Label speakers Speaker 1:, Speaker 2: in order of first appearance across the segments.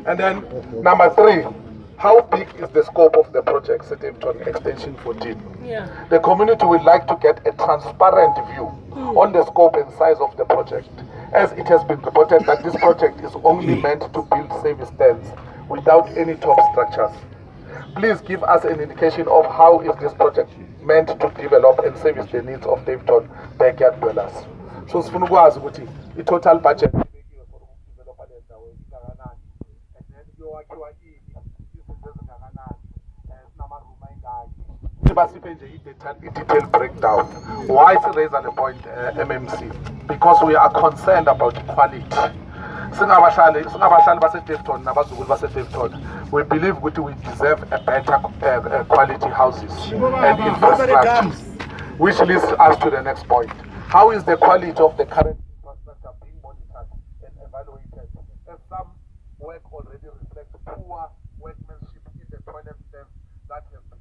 Speaker 1: And then number 3, how big is the scope of the project set on extension 14? The community would like to get a transparent view on the scope and size of the project, as it has been reported that this project is only meant to build service stands without any top structures. Please give us an indication of how is this project meant to develop and service the needs of Daveyton backyard dwellers. So sifuna ukwazi ukuthi the total budget ibekiwe for ukudevelopa le ndawo ingakanani, and then kuyowakhiwa ini, izinto ezingakanani, sinama-room ayingaki. Sibasiphe nje i-detailed breakdown. Why raise on the point MMC? Because we are concerned about quality. Singabahlali base-Daveyton nabazukulu base-Daveyton, we believe that we deserve a better quality houses and infrastructure, which leads us to the next point. How is the quality of the current infrastructure being monitored and evaluated? As some work already reflects poor workmanship in the toilet stands that have been.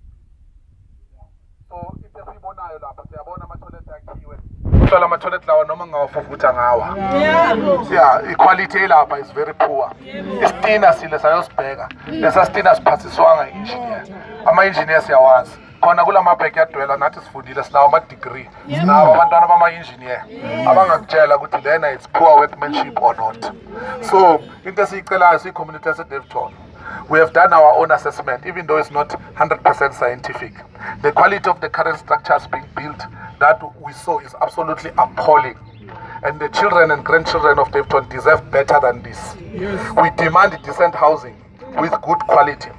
Speaker 1: So if the people now lapha siyabona ama-toilet akhiwe, uthola ama-toilet lawa noma ngawafufutha ngawa. Yeah, equality lapha is very poor. Isitina sile sayosibheka, lesa sitina siphathiswanga i-engineer. Ama-engineers siyawazi. Khona kula mabhackyard dweller nathi sifundile sinawo ama-degree, sinawo abantwana bama-engineer abangakutshela ukuthi lena it's poor workmanship or not. So into esiyicelayo siyi-community yase-Daveyton, we have done our own assessment, even though it's not 100% scientific. The quality of the current structures being built that we saw is absolutely appalling. And the children and grandchildren of Daveyton deserve better than this. We demand decent housing with good quality.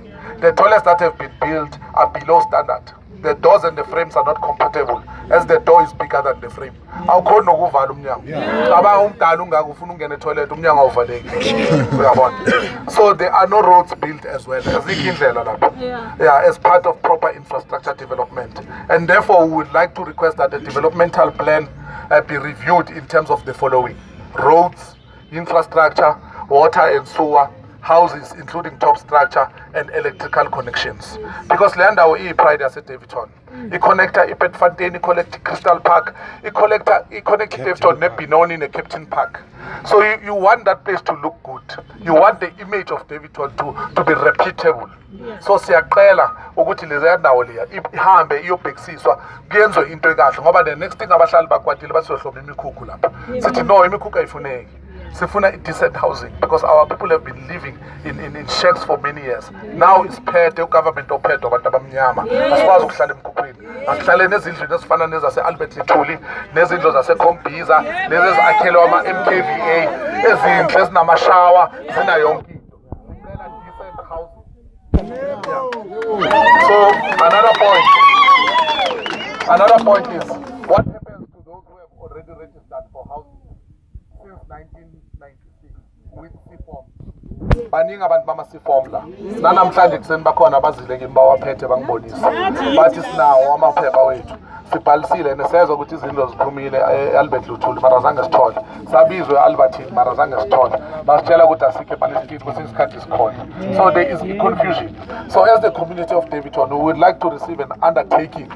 Speaker 1: The toilets that have been built are below standard. The doors and the frames are not compatible, as the door is bigger than the frame. Awukhona nokuvala umnyango. Aba umdala ungaka ufuna ungena etoilet umnyango awuvaleki. Uyabona. So there are no roads built as well. Azikho indlela lapha. Yeah, as part of proper infrastructure development. And therefore we would like to request that the developmental plan be reviewed in terms of the following: roads, infrastructure, water and sewer, houses including top structure and electrical connections. Because le ndawo iyi-pride yase-Daveyton, i-connector i-Bedfontein, i-connect Crystal Park, i-connector i-Daveyton ne-Benoni ne-Captain Park. So you want that place to look good. You want the image of Daveyton to be reputable. So siyaqela ukuthi leya ndawo leya ihambe iyobhekisiswa kuyenzwe into ekahle, ngoba the next thing abahlali bakwatile basiyohloba imikhukhu lapha. Sithi no, imikhukhu ayifuneki. Sifuna decent housing, because our people have been living in shacks for many years. Now it's phethe ugovernment ophethe abantu abamnyama. Asikwazi ukuhlala emkhukhwini. Asihlale nezindlu ezifana nezase-Albert Lithuli, nezindlu zase-Kombiza, lezi ezakhelwa ama-MKVA, ezinhle ezinamashawa, zina yonke into. Sicela decent housing. So another point is, what happens to those who have already registered for housing since 1996 with C-form? Baningi abantu bama-C-form la. Nanamhlanje kuseni bakhona abazile kimi bawaphethe bangibonisa. Bathi sinawo amaphepha wethu. Sibhalisile nesezwa ukuthi izindlu ziphumile e-Albert Luthuli mara zange sithole. Sabizwe e-Albertine mara zange sithole. Basitshela ukuthi asikho ePalestine ukuthi isikhathi sikhona. So there is confusion. So as the community of Daveyton, we would like to receive an undertaking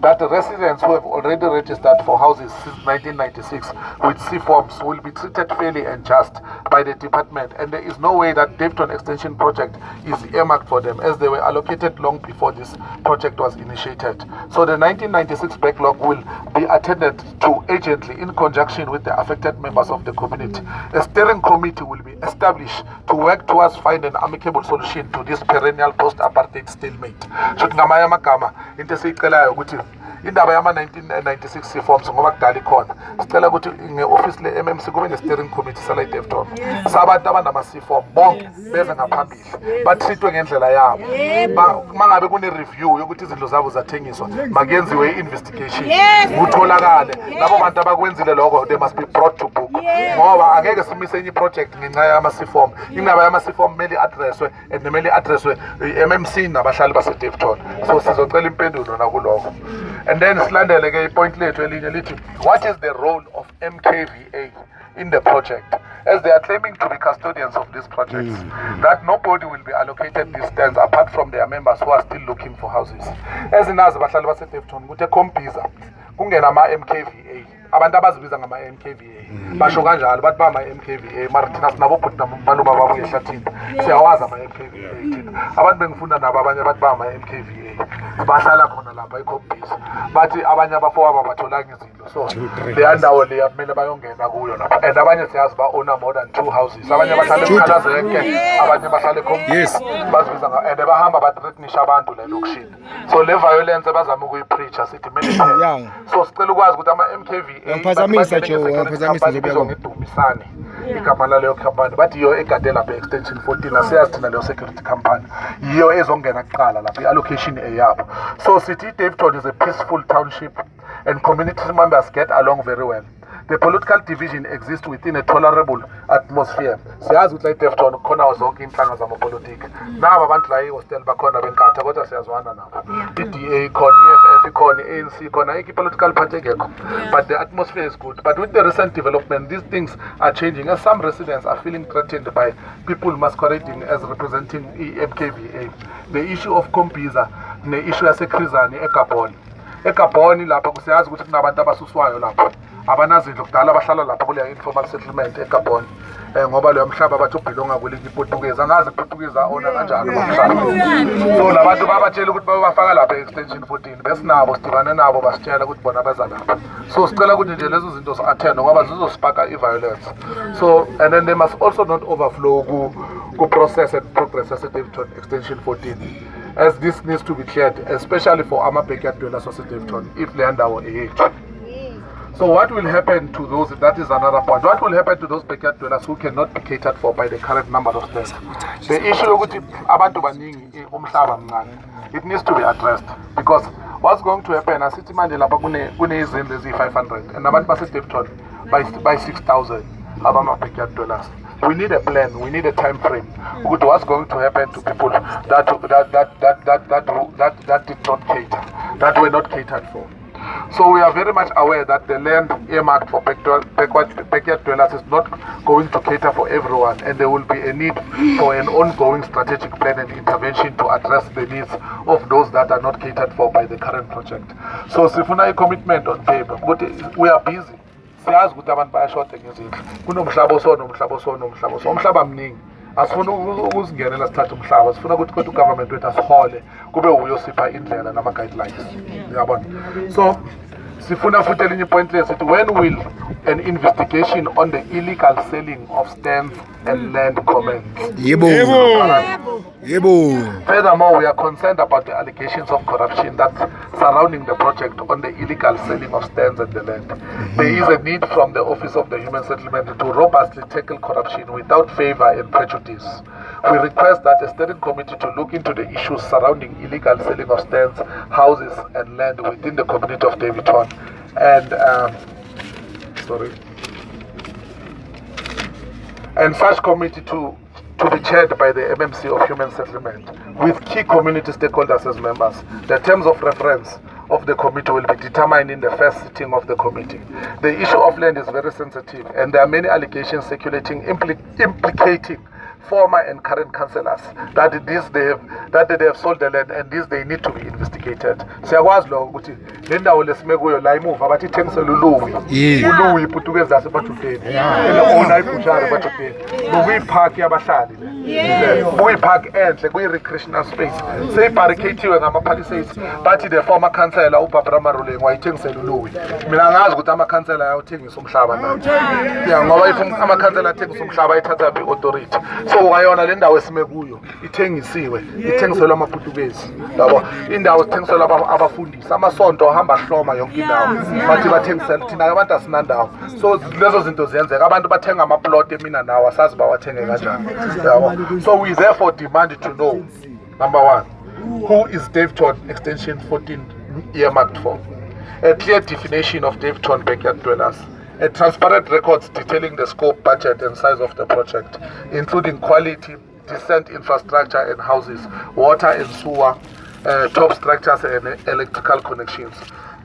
Speaker 1: that the residents who have already registered for houses since 1996 with C-forms will be treated fairly and just by the department, and there is no way that Daveyton Extension Project is earmarked for them, as they were allocated long before this project was initiated. So the 1996 backlog will be attended to urgently in conjunction with the affected members of the community. A steering committee will be established to work towards finding an amicable solution to this perennial post-apartheid stalemate. Ngamanye amagama into esiyicelayo ukuthi indaba yama-1996 C-forms ngoba kudala ikhona, sicela ukuthi nge-office le-MMC kube ne-steering committee sala i-Daveyton sabantu abanama-C-form bonke beze ngaphambili batrithwe ngendlela yabo. Mangabe kune-review yokuthi izindlu zabo zathengiswa, makuyenziwe i-investigation kutholakale labo bantu abakwenzile lokho, they must be brought to book, ngoba angeke simise enye i-project ngenxa yama-C-form. Indaba yama-C-form kumele i-addresswe and kumele i-addresswe i-MMC nabahlali base-Daveyton. So sizocela impendulo nakulokho. And then silandele ke point lethu elinye lithi, what is the role of MKVA in the project, as they are claiming to be custodians of these projects, that nobody will be allocated these stands apart from their members who are still looking for houses. As in as abahlali base-Daveyton ukuthi eKombiza kungena ama-MKVA abantu abazibiza ngama-MKVA basho kanjalo bathi bama-MKVA mara thina sinabobhuti namalume ababuye ehlathini siyawazi ama-MKVA thina abantu bengifunda nabo abanye bathi bama-MKVA bahlala khona lapha eCompisa bathi abanye abafowabo abatholanga izinto so leya ndawo leya kumele bayongena kuyo lapha and abanye siyazi ba-owner more than 2 houses abanye bahlala eMkhalazeke abanye bahlala eCompisa bazibiza and bahamba bathreatenisha abantu la elokishini so le violence bazama ukuyipreacha sithi military so sicela ukwazi ukuthi ama-MKVA
Speaker 2: Ngiphazamisa
Speaker 1: ngidumisane igama laleyo company bathi yiyo egade lapha extension 14 asiyazi thina leyo security company yiyo ezongena kuqala lapha i-allocation eyabo so sithi Daveyton is a peaceful township and community members get along very well. The political division exists within a tolerable atmosphere. Siyazi ukuthi la Daveyton khona zonke inhlanga zamapolitiki nabo abantu la e-hostel bakhona benkatha kodwa siyazwana nabo i-DA khona i-EFF khona i-ANC khona i-political party engekho but the atmosphere is good. But with the recent development these things are changing as some residents are feeling threatened by people masquerading as representing MKVA. The issue of Kompisa ne-issue yaseKrizani eGabon lapha kusiyazi ukuthi kunabantu abasuswayo lapha abanazindlu kudala abahlala lapha kuleya informal settlement eGabon ngoba leyo mhlaba bathi ubhilonga kuleli Portuguese angazi Portuguese aona kanjani umhlaba so labantu babatshela ukuthi babafaka lapha extension 14 besinabo sidibane nabo basitshela ukuthi bona baza lapha so sicela ukuthi nje lezo zinto so-attend ngoba zizosparka i-violence so and then they must also not overflow ku process and progress yase-Daveyton extension 14 as this needs to be cleared especially for ama-backyard dwellers wase-Daveyton if le ndawo eyethu. So what will happen to those, that is another point, what will happen to those backyard dwellers who cannot be catered for by the current number of staff? The issue ukuthi abantu baningi umhlaba mncane, it needs to be addressed because what's going to happen asithi manje lapha kune izindlu ezi-500 and abantu base-Daveyton by 6,000 abama-backyard dwellers. We need a plan, we need a time frame. What's going to happen to people that did not cater, that were not catered for? So we are very much aware that the land earmarked for backyard dwellers is not going to cater for everyone, and there will be a need for an ongoing strategic plan and intervention to address the needs of those that are not catered for by the current project. So sifuna a commitment on paper, but we are busy. Siyazi ukuthi abantu bayashota ngezindlu kunomhlaba so umhlaba mningi asifuna ukuzingenela sithathe umhlaba sifuna ukuthi kodwa ugovernment wethu asihole kube uyosipha indlela nama-guidelines yabona so sifuna futhi elinye point lesithi when will an investigation on the illegal selling of stands and land commence? Furthermore, we are concerned about the allegations of corruption that surrounding the project on the illegal selling of stands and the land. There is a need from the Office of the Human Settlement to robustly tackle corruption without favor and prejudice. We request that a steering committee to look into the issues surrounding illegal selling of stands, houses and land within the community of Daveyton and such committee to be chaired by the MMC of Human Settlement with key community stakeholders as members. The terms of reference of the committee will be determined in the first sitting of the committee. The issue of land is very sensitive and there are many allegations circulating implicating former and current councillors that they have sold the land and this they need to be investigated. Siyakwazi lo ukuthi le ndawo lesime kuyo la imuva bathi ithengisela uluwi iPortuguese laseBatuteni owner iButchari eBatuteni nokuyipark yabahlali kuyipark enhle kuyi-recreational space seyibarricadiwe ngama-palisades bathi the former councillor uBarbara Maruleng wayithengisela uluwi. Mina ngazi ukuthi ama-councillor ayawuthengisa umhlaba nayo ngoba if ama-councillor athengisa umhlaba ayithatha bi-authority so wayona le ndawo esime kuyo ithengiselwa ama-Portuguese yabo indawo zithengiselwa abafundisi amasonto ahamba ahloma yonke indawo bathi bathengisela thina abantu asinandawo so lezo zinto ziyenzeka abantu bathenga amaplot emina nawo asazi bawathenge kanjani yabo so we therefore demand to know number 1 who is Daveyton extension 14 earmarked for, a clear definition of Daveyton backyard dwellers, a transparent records detailing the scope, budget and size of the project, including quality, decent infrastructure and houses, water and sewer, top structures and electrical connections,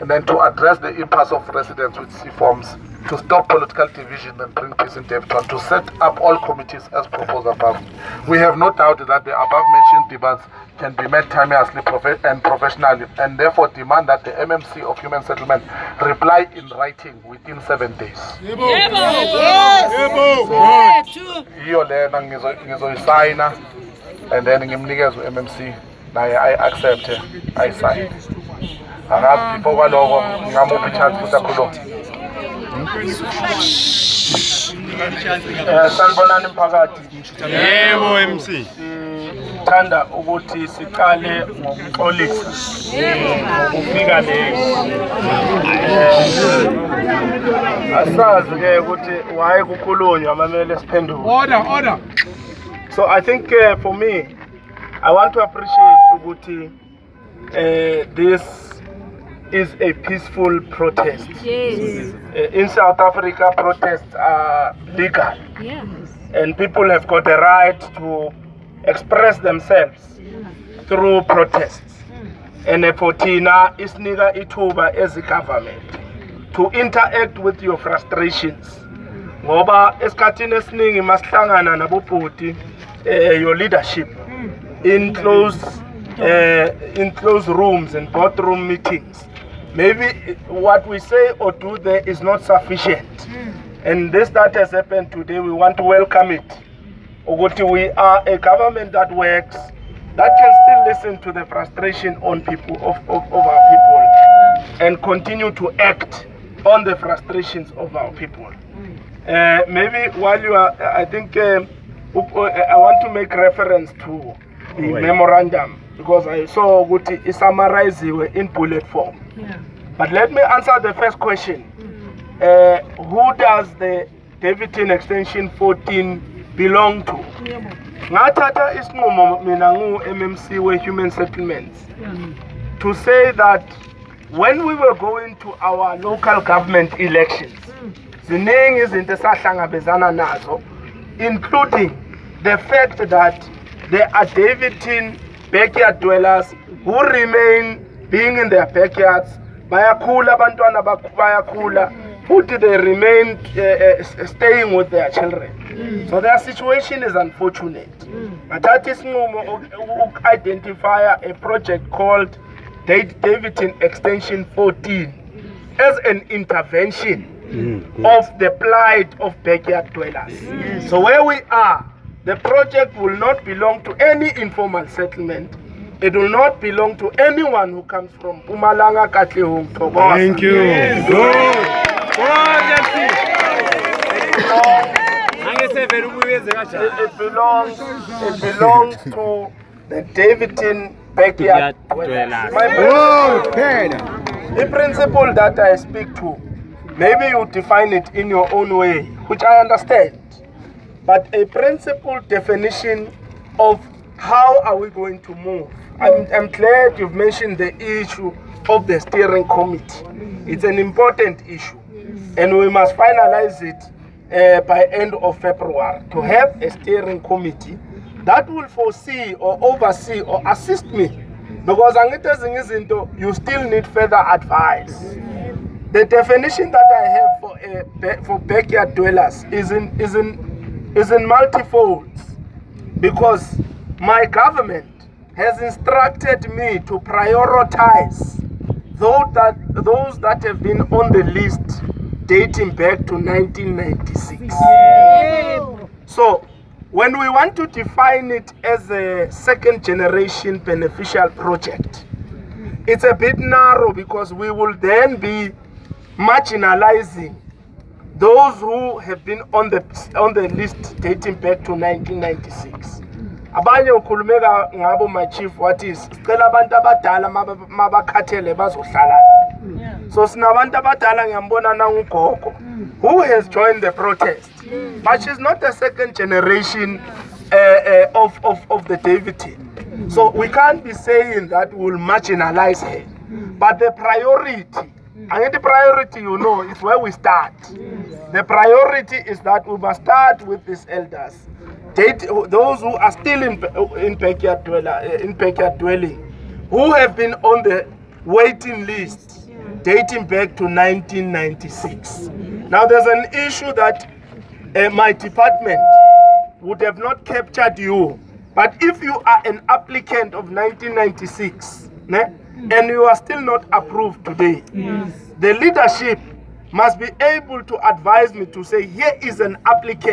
Speaker 1: and then to address the impasse of residents with C forms, to stop political division and bring peace in Daveyton, to set up all committees as proposed above. We have no doubt that the above mentioned demands can be met timeously and professionally, and therefore demand that the MMC of Human Settlement reply in writing within 7 days. Iyo lena ngizoyisayina and then ngimnikeze u-MMC naye I sign. Angazi before kwaloko ngamuphi i-chance ukuthi akhulume.
Speaker 2: Sanibonani mphakathi.
Speaker 3: Yebo MC.
Speaker 2: Sithanda ukuthi siqale ngokuxolisa ukufika asazi ke ukuthi why kukhulunywa mamele siphenduke.
Speaker 3: Order.
Speaker 2: So I think for me, I want to appreciate ukuthi this is a peaceful protest.
Speaker 4: Yes.
Speaker 2: In South Africa, protests are legal.
Speaker 4: Yes.
Speaker 2: And people have got the right to express themselves through protests. And for Tina, isinika ithuba as a government to interact with your frustrations. Ngoba esikhathini esiningi masihlangana nabobhuti your leadership in closed rooms and boardroom meetings. Maybe what we say or do there is not sufficient. And this that has happened today, we want to welcome it. We are a government that works, that can still listen to the frustration on people of our people and continue to act on the frustrations of our people. Maybe while you are, I think I want to make reference to the memorandum because I saw it summarized in bullet form.
Speaker 4: Yeah.
Speaker 2: But let me answer the first question. Who does the Daveyton Extension 14 belong to? Ngathatha isinqumo mina MMC of Human Settlements to say that when we were going to our local government elections, ziningi izinto esahlangabezana nazo, including the fact that there are Daveyton backyard dwellers who remain being in their backyards, bayakhula abantwana bayakhula, futhi they remain staying with their children. So their situation is unfortunate. That is identify a project called Daveyton Extension 14 as an intervention of the plight of backyard dwellers. So where we are, the project will not belong to any informal settlement. It will not belong to anyone who comes from Mpumalanga, Katlehong, Thokoza.
Speaker 3: Thank you. Good.
Speaker 2: It belongs to the Daveyton backyard dwellers. The principle that I speak to, maybe you define it in your own way, which I understand. But a principle definition of how are we going to move. I'm glad you've mentioned the issue of the steering committee. It's an important issue. And we must finalize it by end of February to have a steering committee that will foresee or oversee or assist me. Because you still need further advice. The definition that I have for backyard dwellers is in multifolds, because my government has instructed me to prioritize those that have been on the list dating back to 1996. So when we want to define it as a second generation beneficial project, it's a bit narrow because we will then be marginalizing those who have been on the list dating back to 1996. Abanye ukhulumeka ngabo my chief what is sicela abantu abadala mabakhathele bazohlala. So sinabantu abadala ngiyambona nangugogo who has joined the protest, but she's not the second generation of the Daveyton. So we can't be saying that we'll marginalize her, but the priority, and the priority, you know, is where we start. The priority is that we must start with these elders, those who are still in backyard dwelling, who have been on the waiting list dating back to 1996. Now there's an issue that my department would have not captured you, But if you are an applicant of 1996, and you are still not approved today, the leadership must be able to advise me to say, here is an applicant